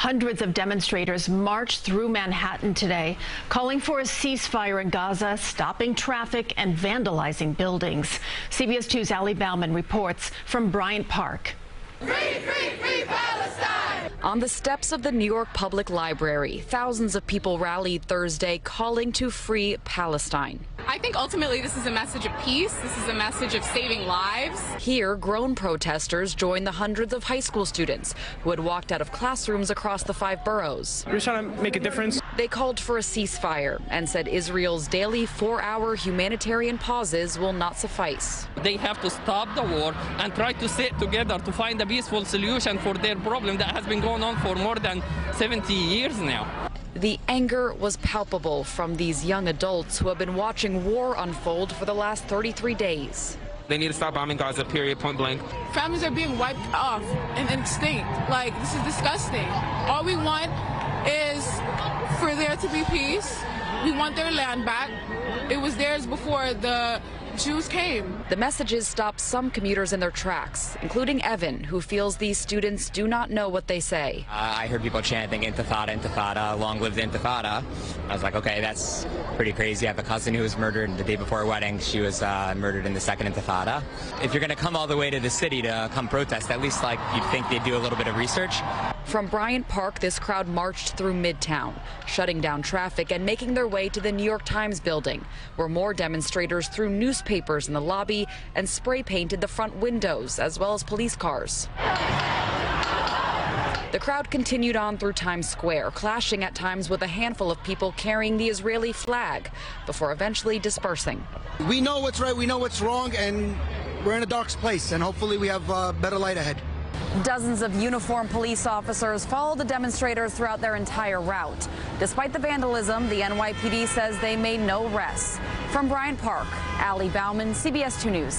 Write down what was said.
Hundreds of demonstrators marched through Manhattan today, calling for a ceasefire in Gaza, stopping traffic and vandalizing buildings. CBS 2's Bauman reports from Bryant Park. Free, free, free Palestine! On the steps of the New York Public Library, thousands of people rallied Thursday calling to free Palestine. I think ultimately this is a message of peace. This is a message of saving lives. Here, grown protesters joined the hundreds of high school students who had walked out of classrooms across the 5 boroughs. We're trying to make a difference. They called for a ceasefire and said Israel's daily 4-hour humanitarian pauses will not suffice. They have to stop the war and try to sit together to find a peaceful solution for their problem that has been going on for more than 70 years now. The anger was palpable from these young adults who have been watching war unfold for the last 33 days. They need to stop bombing Gaza, period, point blank. Families are being wiped off and extinct. Like, this is disgusting. All we want is for there to be peace. We want their land back. It was theirs before the Jews came. The messages stopped some commuters in their tracks, including Evan, who feels these students do not know what they say. I heard people chanting Intifada, Intifada, long live the Intifada. I was like, okay, that's pretty crazy. I have a cousin who was murdered the day before her wedding. She was murdered in the second Intifada. If you're going to come all the way to the city to come protest, at least like you'd think they'd do a little bit of research. From Bryant Park, this crowd marched through Midtown, shutting down traffic and making their way to the New York Times building, where more demonstrators threw newspapers in the lobby and spray painted the front windows, as well as police cars. The crowd continued on through Times Square, clashing at times with a handful of people carrying the Israeli flag, before eventually dispersing. We know what's right, we know what's wrong, and we're in a dark place, and hopefully we have better light ahead. Dozens of uniformed police officers followed the demonstrators throughout their entire route. Despite the vandalism, the NYPD says they made no rest. From Bryant Park, Bauman, CBS 2 News.